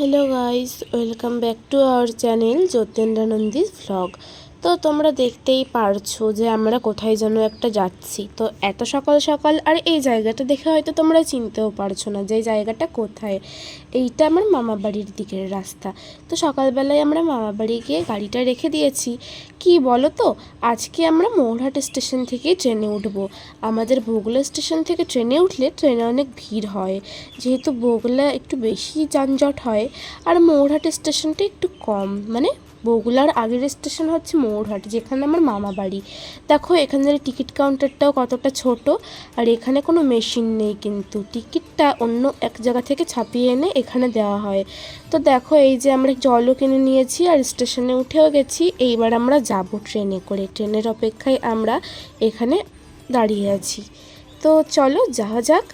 Hello guys, welcome back to our channel Jyotindra Nandi's vlog. তো তোমরা দেখতেই পারছো যে আমরা কোথায় যেন একটা যাচ্ছি। তো এত সকাল সকাল আর এই জায়গাটা দেখে হয়তো তোমরা চিনতেও পারছো না যে এই জায়গাটা কোথায়। এইটা আমার মামা বাড়ির দিকের রাস্তা। তো সকালবেলায় আমরা মামা বাড়ি গিয়ে গাড়িটা রেখে দিয়েছি। কি বলো তো, আজকে আমরা মৌরহাট স্টেশন থেকে ট্রেনে উঠবো। আমাদের বগুলা স্টেশন থেকে ট্রেনে উঠলে ট্রেনে অনেক ভিড় হয়, যেহেতু বগুলা একটু বেশি যানজট হয় আর মৌরহাট স্টেশনটা একটু কম। মানে বগুলার আগের স্টেশন হচ্ছে মৌরহাট, যেখানে আমার মামা বাড়ি। দেখো এখানের টিকিট কাউন্টারটাও কতটা ছোট, আর এখানে কোনো মেশিন নেই, কিন্তু টিকিটটা অন্য এক জায়গা থেকে ছাপিয়ে এনে এখানে দেওয়া হয়। তো দেখো এই যে আমরা জলও কিনে নিয়েছি আর স্টেশনে উঠেও গেছি। এইবার আমরা যাব ট্রেনে করে, ট্রেনের অপেক্ষায় আমরা এখানে দাঁড়িয়ে আছি। তো চলো যাওয়া যাক।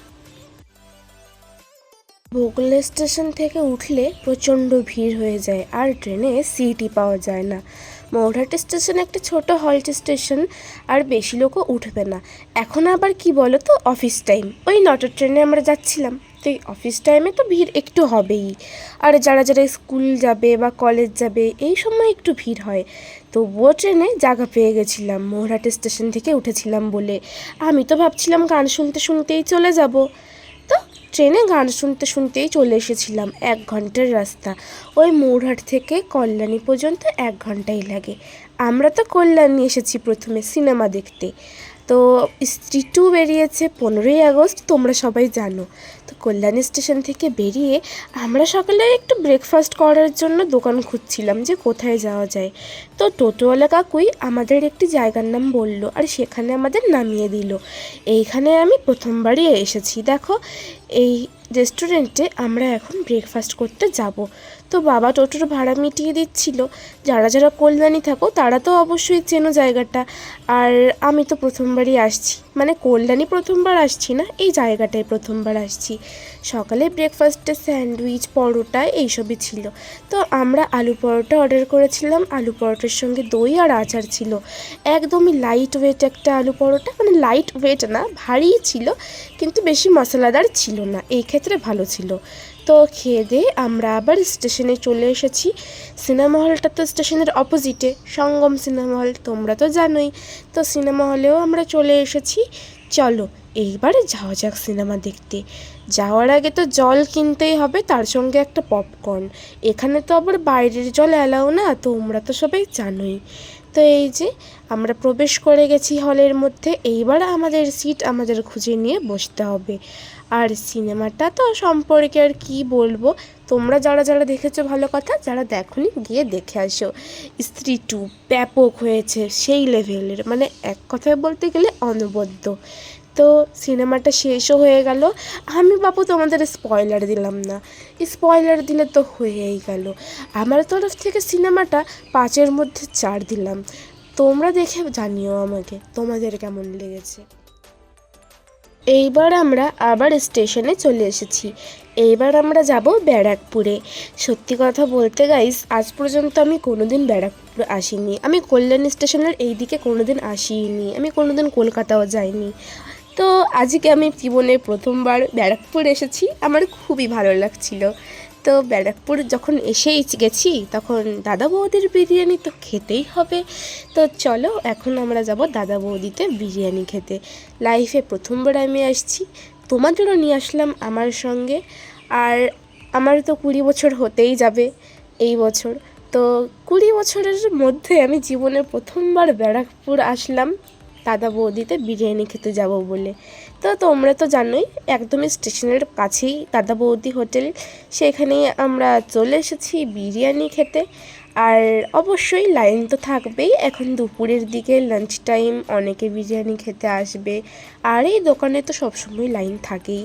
বগুলা স্টেশন থেকে উঠলে প্রচণ্ড ভিড় হয়ে যায় আর ট্রেনে সিটই পাওয়া যায় না। মৌরহাট স্টেশন একটা ছোট হল্ট স্টেশন, আর বেশি লোকও উঠবে না। এখন আবার কি বলো তো, অফিস টাইম, ওই 9টার ট্রেনে আমরা যাচ্ছিলাম। তো এই অফিস টাইমে তো ভিড় একটু হবেই, আর যারা যারা স্কুল যাবে বা কলেজ যাবে এই সময় একটু ভিড় হয়। তবুও ট্রেনে জায়গা পেয়ে গেছিলাম, মৌরহাট স্টেশন থেকে উঠেছিলাম বলে। আমি তো ভাবছিলাম গান শুনতে শুনতেই চলে যাব। তো ট্রেনে গান শুনতে শুনতেই চলে এসেছিলাম। 1 ঘন্টার রাস্তা, ওই মৌরহাট থেকে কল্যাণী পর্যন্ত 1 ঘন্টাই লাগে। আমরা তো কল্যাণী এসেছি প্রথমে সিনেমা দেখতে। তো স্ত্রী 2 বেরিয়েছে 15ই আগস্ট, তোমরা সবাই জানো। তো কল্যাণী স্টেশন থেকে বেরিয়ে আমরা সকালে একটু ব্রেকফাস্ট করার জন্য দোকান খুঁজছিলাম যে কোথায় যাওয়া যায়। তো টোটোওয়ালা কাকুই আমাদের একটি জায়গার নাম বলল আর সেখানে আমাদের নামিয়ে দিল। এইখানে আমি প্রথমবারই এসেছি। দেখো এই রেস্টুরেন্টে আমরা এখন ব্রেকফাস্ট করতে যাব। তো বাবা টোটোর ভাড়া মিটিয়ে দিচ্ছিল। যারা যারা কল্যাণী থাকো তারা তো অবশ্যই চেনো জায়গাটা। আর আমি তো প্রথমবারই আসছি, মানে কল্যাণী প্রথমবার আসছি না, এই জায়গাটায় প্রথমবার আসছি। সকালে ব্রেকফাস্টে স্যান্ডউইচ, পরোটা এইসবই ছিল। তো আমরা আলু পরোটা অর্ডার করেছিলাম, আলু পরোটার সঙ্গে দই আর আচার ছিল। একদমই লাইট ওয়েট একটা আলু পরোটা, মানে লাইট ওয়েট না, ভারীই ছিল, কিন্তু বেশি মশলাদার ছিল না, এই ক্ষেত্রে ভালো ছিল। তো খেয়ে দিয়ে আমরা আবার স্টেশনে চলে এসেছি। সিনেমা হলটা তো স্টেশনের অপোজিটে, সঙ্গম সিনেমা হল, তোমরা তো জানোই। তো সিনেমা হলেও আমরা চলে এসেছি। চলো এইবারে যাওয়া যাক সিনেমা দেখতে। যাওয়ার আগে তো জল কিনতেই হবে, তার সঙ্গে একটা পপকর্ন। এখানে তো আবার বাইরের জল অ্যালাউ না, তোমরা তো সবাই জানোই। তো এই যে আমরা প্রবেশ করে গেছি হলের মধ্যে। এইবার আমাদের সিট আমাদের খুঁজে নিয়ে বসতে হবে। আর সিনেমাটা তো সম্পর্কে আর কি বলবো, তোমরা যারা যারা দেখেছো ভালো কথা, যারা দেখোনি গিয়ে দেখে আসো। স্ত্রী 2 ব্যাপক হয়েছে, সেই লেভেলের, মানে এক কথায় বলতে গেলে অনবদ্য। তো সিনেমাটা শেষও হয়ে গেল। আমি বাবু তোমাদের স্পয়লার দিলাম না, স্পয়লার দিলে তো হয়েই গেল। আমার তরফ থেকে সিনেমাটা 5-এর মধ্যে 4 দিলাম। তোমরা দেখে জানিও আমাকে তোমাদের কেমন লেগেছে। এইবার আমরা আবার স্টেশনে চলে এসেছি। এইবার আমরা যাব ব্যারাকপুরে। সত্যি কথা বলতে গাইস, আজ পর্যন্ত আমি কোনোদিন ব্যারাকপুর আসিনি। আমি কল্যাণী স্টেশনের এই দিকে কোনোদিন আসিনি, আমি কোনোদিন কলকাতাও যাইনি। তো আজকে আমি জীবনে প্রথমবার ব্যারাকপুর এসেছি, আমার খুবই ভালো লাগছিল। তো ব্যারাকপুর যখন এসেই গেছি, তখন দাদা বৌদির বিরিয়ানি তো খেতেই হবে। তো চলো এখন আমরা যাব দাদা বৌদিতে বিরিয়ানি খেতে। লাইফে প্রথমবার আমি আসছি, তোমাদেরও নিয়ে আসলাম আমার সঙ্গে। আর আমার তো 20 বছর হতেই যাবে এই বছর। তো 20 বছরের মধ্যে আমি জীবনে প্রথমবার ব্যারাকপুর আসলাম দাদা বৌদিতে বিরিয়ানি খেতে যাব বলে। তো তোমরা তো জানোই, একদমই স্টেশনের কাছেই দাদা বৌদি হোটেল, সেখানেই আমরা চলে এসেছি বিরিয়ানি খেতে। আর অবশ্যই লাইন তো থাকবেই, এখন দুপুরের দিকে লাঞ্চ টাইম, অনেকে বিরিয়ানি খেতে আসবে। আর এই দোকানে তো সবসময় লাইন থাকেই।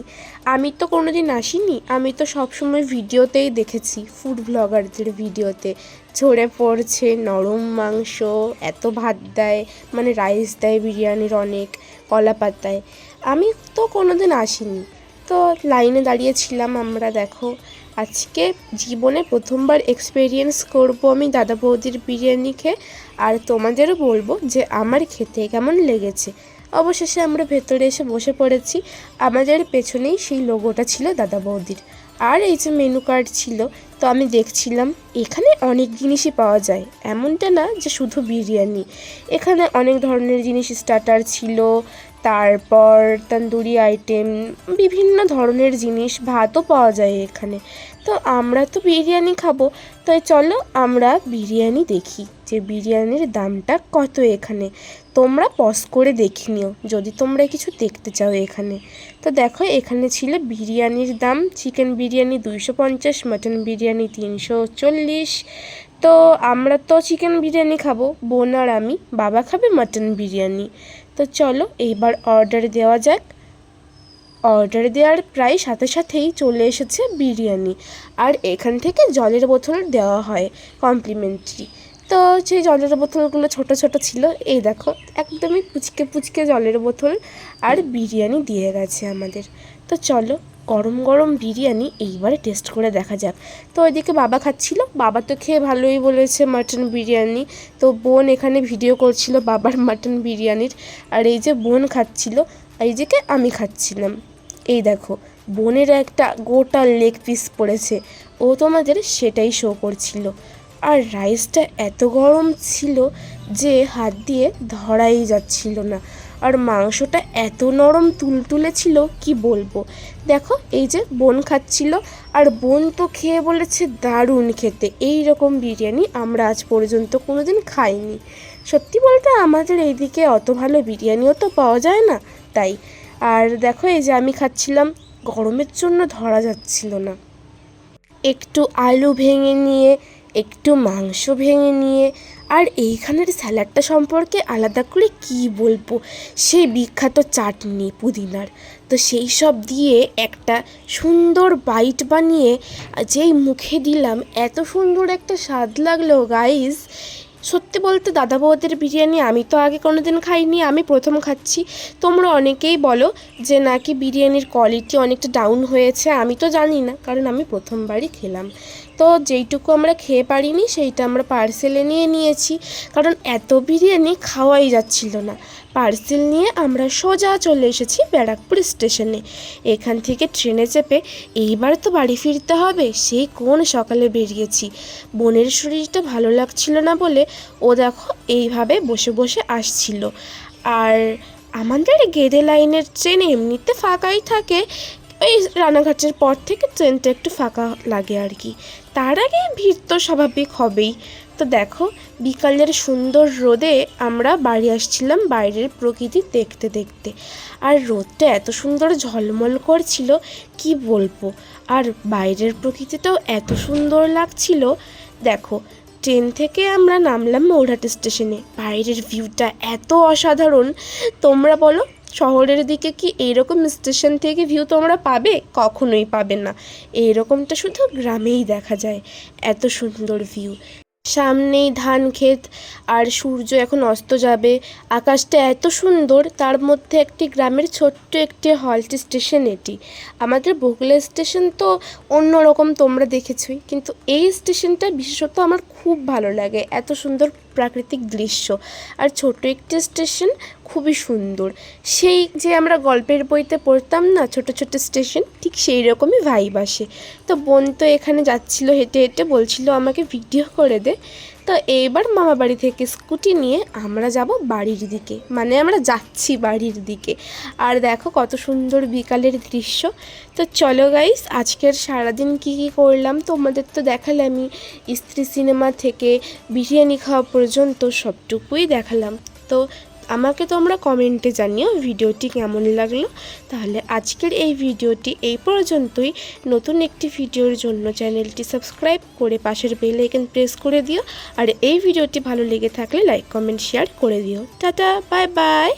আমি তো কোনো দিন আসিনি, আমি তো সবসময় ভিডিওতেই দেখেছি, ফুড ব্লগারদের ভিডিওতে ঝরে পড়ছে নরম মাংস, এত ভাত দেয়, মানে রাইস দেয় বিরিয়ানির অনেক, কলা পাতায়। আমি তো কোনো দিন আসিনি, তো লাইনে দাঁড়িয়েছিলাম আমরা। দেখো আজকে জীবনে প্রথমবার এক্সপেরিয়েন্স করব আমি দাদা বৌদির বিরিয়ানি খেয়ে, আর তোমাদেরও বলবো যে আমার খেতে কেমন লেগেছে। অবশেষে আমরা ভেতরে এসে বসে পড়েছি। আমাদের পেছনেই সেই লোগোটা ছিল দাদা বৌদির। আর এই যে মেনু কার্ড ছিল, তো আমি দেখছিলাম এখানে অনেক জিনিসই পাওয়া যায়, এমনটা না যে শুধু বিরিয়ানি। এখানে অনেক ধরনের জিনিস, স্টার্টার ছিল, তারপর তন্দুরি আইটেম, বিভিন্ন ধরনের জিনিস, ভাতও পাওয়া যায় এখানে। তো আমরা তো বিরিয়ানি খাবো, তাই চলো আমরা বিরিয়ানি দেখি যে বিরিয়ানির দামটা কত এখানে। তোমরা পজ করে দেখে নিও যদি তোমরা কিছু দেখতে চাও এখানে। তো দেখো এখানে ছিল বিরিয়ানির দাম, চিকেন বিরিয়ানি 250, মাটন বিরিয়ানি 340। তো আমরা তো চিকেন বিরিয়ানি খাবো, বোন আর আমি, বাবা খাবে মাটন বিরিয়ানি। তো চলো এইবার অর্ডার দেওয়া যাক। অর্ডার দেওয়ার প্রায় সাথে সাথেই চলে এসেছে বিরিয়ানি, আর এখান থেকে জলের বোতল দেওয়া হয় কমপ্লিমেন্টারি। তো সেই জলের বোতলগুলো ছোট ছোট ছিল, এই দেখো একদমই পুচকে পুচকে জলের বোতল, আর বিরিয়ানি দিয়ে গেছে আমাদের। তো চলো গরম গরম বিরিয়ানি এইবারে টেস্ট করে দেখা যাক। তো ওইদিকে বাবা খাচ্ছিল, বাবা তো খেয়ে ভালোই বলেছে মাটন বিরিয়ানি। তো বোন এখানে ভিডিও করছিল বাবার মাটন বিরিয়ানির, আর এই যে বোন খাচ্ছিল, এই যে আমি খাচ্ছিলাম। এই দেখো বোনের একটা গোটা লেগ পিস পড়েছে, ও তোমাদের সেটাই শো করছিল। আর রাইসটা এত গরম ছিল যে হাত দিয়ে ধরাই যাচ্ছিল না, আর মাংসটা এত নরম তুলতুলে ছিল কি বলবো। দেখো এই যে বোন খাচ্ছিল, আর বোন তো খেয়ে বলেছে দারুণ খেতে, এই রকম বিরিয়ানি আমরা আজ পর্যন্ত কোনো দিন খাইনি। সত্যি বলতে আমাদের এইদিকে অত ভালো বিরিয়ানিও তো পাওয়া যায় না, তাই। আর দেখো এই যে আমি খাচ্ছিলাম, গরমের জন্য ধরা যাচ্ছিল না। একটু আলু ভেঙে নিয়ে, একটু মাংস ভেঙে নিয়ে, আর এইখানের স্যালাডটা সম্পর্কে আলাদা করে কি বলবো, সেই বিখ্যাত চাটনি পুদিনার। তো সেই সব দিয়ে একটা সুন্দর বাইট বানিয়ে যেই মুখে দিলাম, এত সুন্দর একটা স্বাদ লাগলো গাইস। সত্যি বলতে দাদা বৌদির বিরিয়ানি আমি তো আগে কোনো দিন খাইনি, আমি প্রথম খাচ্ছি। তোমরা অনেকেই বলো যে নাকি বিরিয়ানির কোয়ালিটি অনেকটা ডাউন হয়েছে, আমি তো জানি না, কারণ আমি প্রথমবারই খেলাম। তো যেইটুকু আমরা খেয়ে পারিনি সেইটা আমরা পার্সেলে নিয়ে নিয়েছি, কারণ এত বিরিয়ানি খাওয়াই যাচ্ছিল না। পার্সেল নিয়ে আমরা সোজা চলে এসেছি ব্যারাকপুর স্টেশনে। এখান থেকে ট্রেনে চেপে এইবার তো বাড়ি ফিরতে হবে, সেই কোন সকালে বেরিয়েছি। বোনের শরীরটা ভালো লাগছিল না বলে ও দেখো এইভাবে বসে বসে আসছিল। আর আমাদের গেদে লাইনের ট্রেন এমনিতে ফাঁকাই থাকে, ওই রানাঘাটের পর থেকে ট্রেনটা একটু ফাঁকা লাগে আর কি, তার আগে ভিড় তো স্বাভাবিক হবেই। তো দেখো বিকালের সুন্দর রোদে আমরা বাড়ি আসছিলাম বাইরের প্রকৃতি দেখতে দেখতে, আর রোদটা এত সুন্দর ঝলমল করছিল কি বলবো, আর বাইরের প্রকৃতিটাও এত সুন্দর লাগছিল। দেখো ট্রেন থেকে আমরা নামলাম মৌরাহাট স্টেশনে, বাইরের ভিউটা এত অসাধারণ। তোমরা বলো শহরের দিকে কি এইরকম স্টেশন থেকে ভিউ তোমরা পাবে? কখনোই পাবে না, এইরকমটা শুধু গ্রামেই দেখা যায়, এত সুন্দর ভিউ। সামনেই ধান ক্ষেত, আর সূর্য এখন অস্ত যাবে, আকাশটা এত সুন্দর, তার মধ্যে একটি গ্রামের ছোট্ট একটি হল্ট স্টেশন এটি। আমাদের বগুড়া স্টেশন তো অন্যরকম তোমরা দেখেছই, কিন্তু এই স্টেশনটা বিশেষত আমার খুব ভালো লাগে, এত সুন্দর প্রাকৃতিক দৃশ্য, আর ছোট একটি স্টেশন, খুবই সুন্দর। সেই যে আমরা গল্পের বইতে পড়তাম না ছোট ছোট স্টেশন, ঠিক সেই রকমই ভাইব আসে। তো বোন তো এখানে যাচ্ছিল হেঁটে হেঁটে, বলছিল আমাকে ভিডিও করে দে। তো এইবার মামা বাড়ি থেকে স্কুটি নিয়ে আমরা যাব বাড়ির দিকে, মানে আমরা যাচ্ছি বাড়ির দিকে। আর দেখো কত সুন্দর বিকালের দৃশ্য। তো চলো গাইস, আজকের সারাদিন কী কী করলাম তোমাদের তো দেখালামই, স্ত্রী সিনেমা থেকে বিরিয়ানি খাওয়া পর্যন্ত সবটুকুই দেখালাম। তো আমাকে তোমরা কমেন্টে জানিও ভিডিওটি কেমন লাগলো। তাহলে আজকের এই ভিডিওটি এই পর্যন্তই। নতুন একটি ভিডিওর জন্য চ্যানেলটি সাবস্ক্রাইব করে পাশের বেল আইকন প্রেস করে দিও, আর এই ভিডিওটি ভালো লেগে থাকলে লাইক কমেন্ট শেয়ার করে দিও। Tata, bye bye.